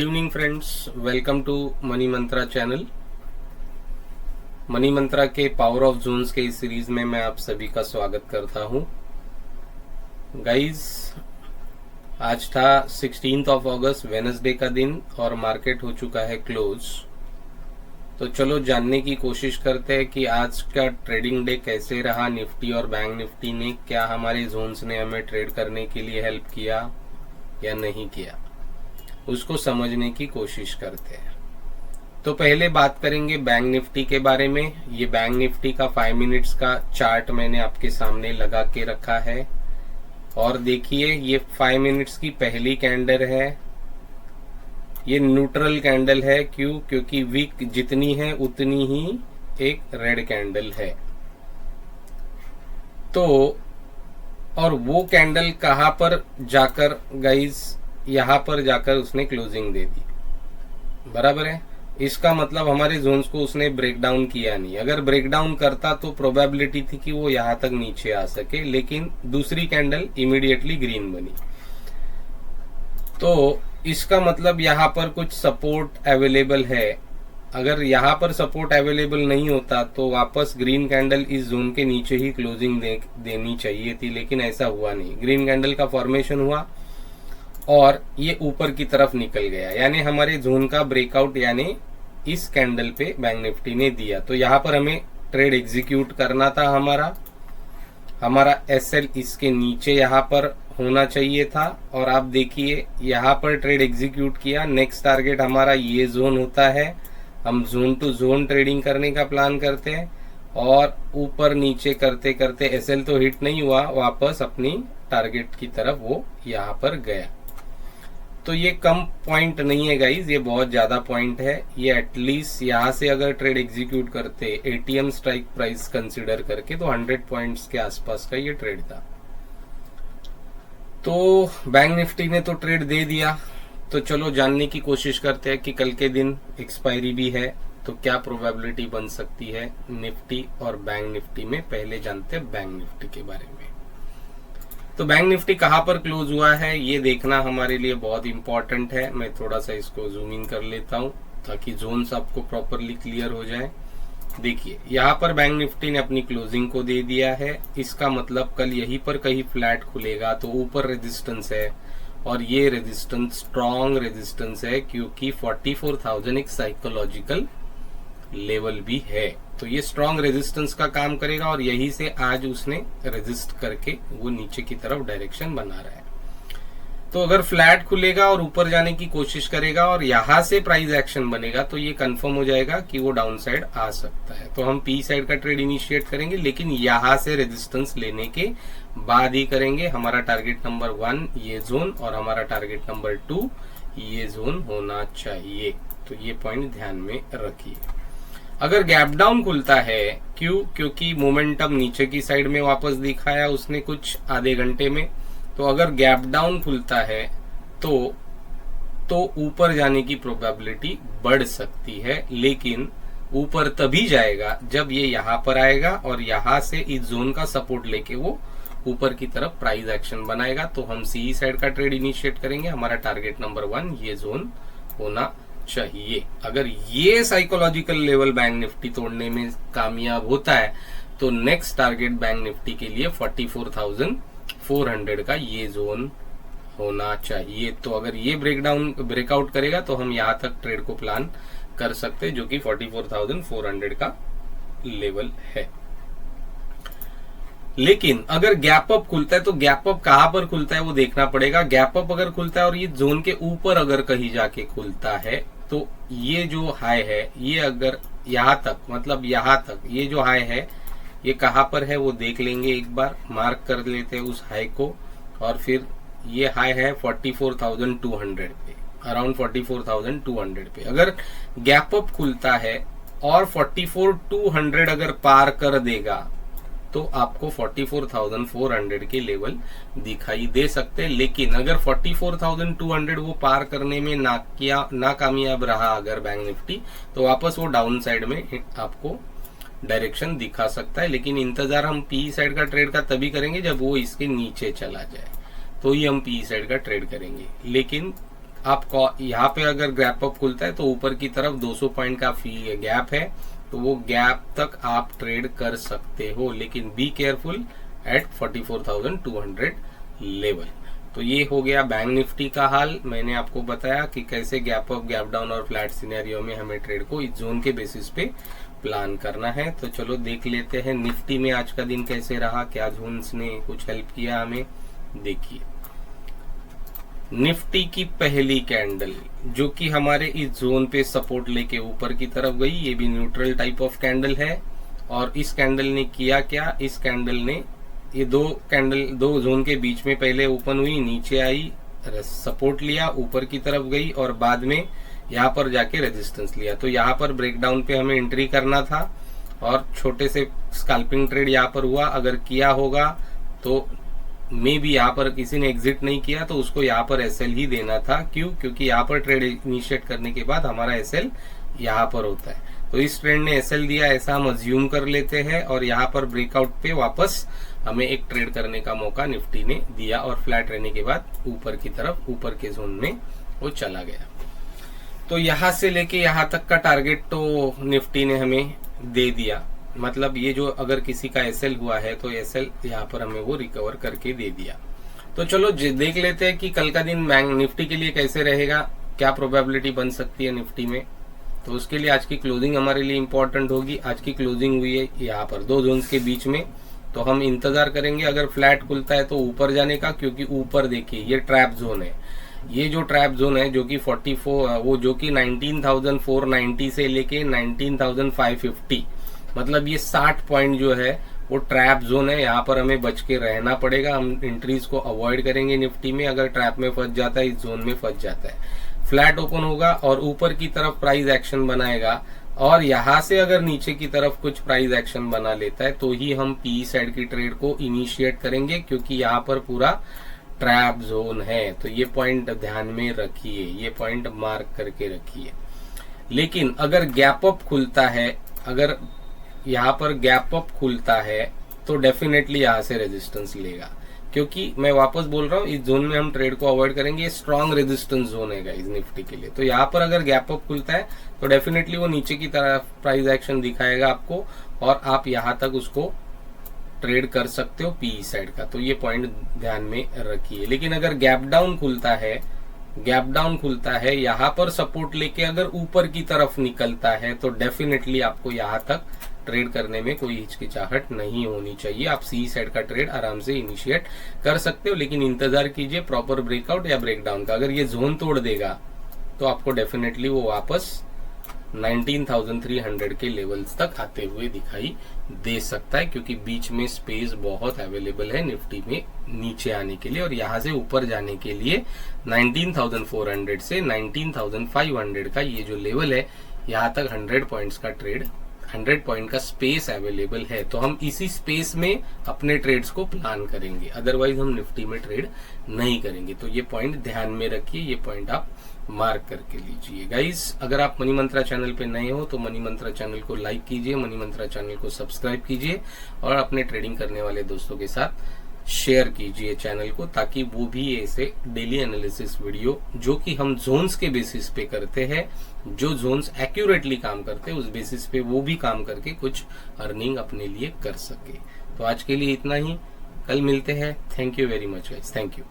Evening friends, welcome to money Mantra channel. Money Mantra के power of Jones के इस series में मैं आप सभी का स्वागत करता हूं। गाइस, आज था 16 अगस्त वेडनेसडे का दिन और मार्केट हो चुका है क्लोज। तो चलो जानने की कोशिश करते हैं कि आज का ट्रेडिंग डे कैसे रहा। निफ्टी और बैंक निफ्टी ने क्या हमारे जोन्स ने हमें ट्रेड करने के लिए हेल्प किया या नहीं किया, उसको समझने की कोशिश करते हैं। तो पहले बात करेंगे बैंक निफ्टी के बारे में। ये बैंक निफ्टी का 5 मिनट्स का चार्ट मैंने आपके सामने लगा के रखा है और देखिए ये 5 मिनट्स की पहली कैंडल है। ये न्यूट्रल कैंडल है। क्योंकि वीक जितनी है उतनी ही एक रेड कैंडल है। तो और वो कैंडल कहां पर जाकर गाइस, यहां पर जाकर उसने क्लोजिंग दे दी, बराबर है। इसका मतलब हमारे जोन्स को उसने ब्रेक डाउन किया नहीं। अगर ब्रेक डाउन करता तो प्रोबेबिलिटी थी कि वो यहां तक नीचे आ सके, लेकिन दूसरी कैंडल इमीडिएटली ग्रीन बनी। तो इसका मतलब यहां पर कुछ सपोर्ट अवेलेबल है। अगर यहां पर सपोर्ट अवेलेबल नहीं होता तो वापस ग्रीन कैंडल इस जोन के नीचे ही क्लोजिंग देनी चाहिए थी, लेकिन ऐसा हुआ नहीं। ग्रीन कैंडल का फॉर्मेशन हुआ और ये ऊपर की तरफ निकल गया, यानी हमारे जोन का ब्रेकआउट यानी इस कैंडल पे बैंक निफ्टी ने दिया। तो यहाँ पर हमें ट्रेड एग्जीक्यूट करना था। हमारा एसएल इसके नीचे यहाँ पर होना चाहिए था और आप देखिए यहाँ पर ट्रेड एग्जीक्यूट किया। नेक्स्ट टारगेट हमारा ये जोन होता है। हम जोन टू जोन ट्रेडिंग करने का प्लान करते हैं और ऊपर नीचे करते करते एसएल तो हिट नहीं हुआ, वापस अपनी टारगेट की तरफ वो यहाँ पर गया। तो ये कम पॉइंट नहीं है गाइज, ये बहुत ज्यादा पॉइंट है। ये एटलीस्ट यहाँ से अगर ट्रेड एग्जीक्यूट करते एटीएम स्ट्राइक प्राइस कंसीडर करके तो 100 पॉइंट्स के आसपास का ये ट्रेड था। तो बैंक निफ्टी ने तो ट्रेड दे दिया। तो चलो जानने की कोशिश करते हैं कि कल के दिन एक्सपायरी भी है तो क्या प्रोबेबिलिटी बन सकती है निफ्टी और बैंक निफ्टी में। पहले जानते हैं बैंक निफ्टी के बारे में। तो बैंक निफ्टी कहां पर क्लोज हुआ है ये देखना हमारे लिए बहुत इंपॉर्टेंट है। मैं थोड़ा सा इसको जूम इन कर लेता हूं ताकि जोन्स आपको प्रॉपरली क्लियर हो जाए। देखिए यहाँ पर बैंक निफ्टी ने अपनी क्लोजिंग को दे दिया है। इसका मतलब कल यहीं पर कहीं फ्लैट खुलेगा तो ऊपर रेजिस्टेंस है और ये रेजिस्टेंस स्ट्रॉन्ग रेजिस्टेंस है, क्योंकि 44,000 एक साइकोलॉजिकल लेवल भी है। तो ये स्ट्रॉन्ग रेजिस्टेंस का काम करेगा और यही से आज उसने रेजिस्ट करके वो नीचे की तरफ डायरेक्शन बना रहा है। तो अगर फ्लैट खुलेगा और ऊपर जाने की कोशिश करेगा और यहां से प्राइस एक्शन बनेगा तो ये कंफर्म हो जाएगा कि वो डाउन साइड आ सकता है। तो हम पी साइड का ट्रेड इनिशिएट करेंगे, लेकिन यहां से रेजिस्टेंस लेने के बाद ही करेंगे। हमारा टारगेट नंबर 1 ये जोन और हमारा टारगेट नंबर 2 ये जोन होना चाहिए। तो ये पॉइंट ध्यान में रखिए। अगर गैप डाउन खुलता है, क्योंकि मोमेंटम नीचे की साइड में वापस दिखाया उसने कुछ आधे घंटे में। तो अगर गैप डाउन खुलता है तो ऊपर जाने की प्रोबेबिलिटी बढ़ सकती है, लेकिन ऊपर तभी जाएगा जब ये यहां पर आएगा और यहां से इस जोन का सपोर्ट लेके वो ऊपर की तरफ प्राइस एक्शन बनाएगा। तो हम सी साइड का ट्रेड इनिशिएट करेंगे। हमारा टारगेट नंबर 1 ये जोन होना चाहिए। अगर ये साइकोलॉजिकल लेवल बैंक निफ्टी तोड़ने में कामयाब होता है तो नेक्स्ट टारगेट बैंक निफ्टी के लिए 44,400 का ये जोन होना चाहिए। तो अगर ये ब्रेकआउट करेगा तो हम यहां तक ट्रेड को प्लान कर सकते हैं, जो कि 44,400 का लेवल है। लेकिन अगर गैप अप खुलता है तो गैप अप कहां पर खुलता है वो देखना पड़ेगा। गैप अप अगर खुलता है और ये जोन के ऊपर अगर कहीं जाके खुलता है तो ये जो हाई है, ये अगर यहां तक, मतलब यहां तक ये जो हाई है ये कहां पर है वो देख लेंगे। एक बार मार्क कर लेते हैं उस हाई को और फिर ये हाई है 44,200 पे, अराउंड 44,200 पे। अगर गैप अप खुलता है और 44,200 अगर पार कर देगा तो आपको 44,400 के लेवल दिखाई दे सकते हैं। लेकिन अगर 44,200 वो पार करने में नाकामयाब रहा अगर बैंक निफ्टी, तो वापस वो डाउन साइड में आपको डायरेक्शन दिखा सकता है। लेकिन इंतजार हम पी साइड का ट्रेड का तभी करेंगे जब वो इसके नीचे चला जाए, तो ही हम पी साइड का ट्रेड करेंगे। लेकिन आपको यहाँ पे अगर गैप अप खुलता है तो ऊपर की तरफ 200 पॉइंट का फी गैप है, तो वो गैप तक आप ट्रेड कर सकते हो, लेकिन बी केयरफुल एट 44,200 लेवल। तो ये हो गया बैंक निफ्टी का हाल। मैंने आपको बताया कि कैसे गैप अप, गैप डाउन और फ्लैट सिनेरियो में हमें ट्रेड को इस जोन के बेसिस पे प्लान करना है। तो चलो देख लेते हैं निफ्टी में आज का दिन कैसे रहा, क्या जोन्स ने कुछ हेल्प किया हमें। देखिए निफ्टी की पहली कैंडल जो कि हमारे इस जोन पे सपोर्ट लेके ऊपर की तरफ गई, ये भी न्यूट्रल टाइप ऑफ कैंडल है। और इस कैंडल ने किया क्या, इस कैंडल ने ये दो जोन के बीच में पहले ओपन हुई, नीचे आई, सपोर्ट लिया, ऊपर की तरफ गई और बाद में यहाँ पर जाके रेजिस्टेंस लिया। तो यहाँ पर ब्रेकडाउन पे हमें एंट्री करना था और छोटे से स्कैल्पिंग ट्रेड यहाँ पर हुआ। अगर किया होगा तो मे भी यहाँ पर किसी ने एग्जिट नहीं किया तो उसको यहाँ पर एसएल ही देना था। क्यों? क्योंकि यहाँ पर ट्रेड इनिशिएट करने के बाद हमारा एसएल यहाँ पर होता है। तो इस ट्रेड ने एसएल दिया ऐसा हम अज्यूम कर लेते हैं और यहाँ पर ब्रेकआउट पे वापस हमें एक ट्रेड करने का मौका निफ्टी ने दिया और फ्लैट रहने के बाद ऊपर की तरफ, ऊपर के जोन में वो चला गया। तो यहाँ से लेके यहाँ तक का टारगेट तो निफ्टी ने हमें दे दिया। मतलब ये जो अगर किसी का एसएल हुआ है तो एसएल यहाँ पर हमें वो रिकवर करके दे दिया। तो चलो देख लेते हैं कि कल का दिन बैंक निफ्टी के लिए कैसे रहेगा, क्या प्रोबेबिलिटी बन सकती है निफ्टी में। तो उसके लिए आज की क्लोजिंग हमारे लिए इंपॉर्टेंट होगी। आज की क्लोजिंग हुई है यहाँ पर दो जोन्स के बीच में, तो हम इंतजार करेंगे अगर फ्लैट खुलता है तो ऊपर जाने का, क्योंकि ऊपर देखिए ये ट्रैप जोन है। ये जो ट्रैप जोन है जो कि 44 वो जो कि 19,490 से लेके 19,550, मतलब ये 60 पॉइंट जो है वो ट्रैप जोन है। यहाँ पर हमें बच के रहना पड़ेगा। हम एंट्रीज को अवॉइड करेंगे निफ्टी में। अगर ट्रैप में फंस जाता है, इस जोन में फंस जाता है, फ्लैट ओपन होगा और ऊपर की तरफ प्राइस एक्शन बनाएगा और यहाँ से अगर नीचे की तरफ कुछ प्राइस एक्शन बना लेता है तो ही हम पी साइड की ट्रेड को इनिशिएट करेंगे, क्योंकि यहाँ पर पूरा ट्रैप जोन है। तो ये पॉइंट ध्यान में रखिए, ये पॉइंट मार्क करके रखिए। लेकिन अगर गैप अप खुलता है, अगर यहाँ पर गैप अप खुलता है तो डेफिनेटली यहाँ से रेजिस्टेंस लेगा, क्योंकि मैं वापस बोल रहा हूँ इस जोन में हम ट्रेड को अवॉइड करेंगे। ये स्ट्रॉन्ग रेजिस्टेंस जोन है गाइस निफ्टी के लिए। तो यहाँ पर अगर गैप अप खुलता है तो डेफिनेटली वो नीचे की तरफ प्राइस एक्शन दिखाएगा आपको और आप यहाँ तक उसको ट्रेड कर सकते हो पीई साइड का। तो ये पॉइंट ध्यान में रखिए। लेकिन अगर गैप डाउन खुलता है, गैप डाउन खुलता है यहाँ पर सपोर्ट लेके अगर ऊपर की तरफ निकलता है तो डेफिनेटली आपको यहाँ तक ट्रेड करने में कोई हिचकिचाहट नहीं होनी चाहिए। आप सी साइड का ट्रेड आराम से इनिशिएट कर सकते हो, लेकिन इंतजार कीजिए प्रॉपर ब्रेकआउट या ब्रेकडाउन का। अगर ये जोन तोड़ देगा तो आपको डेफिनेटली वो वापस 19,300 के लेवल्स तक आते हुए दिखाई दे सकता है, क्योंकि बीच में स्पेस बहुत अवेलेबल है निफ्टी में नीचे आने के लिए। और यहाँ से ऊपर जाने के लिए 19,400 से 19,500 का ये जो लेवल है, यहाँ तक 100 पॉइंट्स का ट्रेड, 100 पॉइंट का स्पेस अवेलेबल है। तो हम इसी स्पेस में अपने ट्रेड्स को प्लान करेंगे, अदरवाइज हम निफ्टी में ट्रेड नहीं करेंगे। तो ये पॉइंट ध्यान में रखिए, ये पॉइंट आप मार्क करके लीजिए गाइस। अगर आप मनी मंत्रा चैनल पे नए हो तो मनी मंत्रा चैनल को लाइक कीजिए, मनी मंत्रा चैनल को सब्सक्राइब कीजिए और अपने ट्रेडिंग करने वाले दोस्तों के साथ शेयर कीजिए चैनल को, ताकि वो भी ऐसे डेली एनालिसिस वीडियो जो कि हम जोन्स के बेसिस पे करते हैं, जो जोन्स एक्यूरेटली काम करते हैं, उस बेसिस पे वो भी काम करके कुछ अर्निंग अपने लिए कर सके। तो आज के लिए इतना ही, कल मिलते हैं। Thank you very much guys, thank you.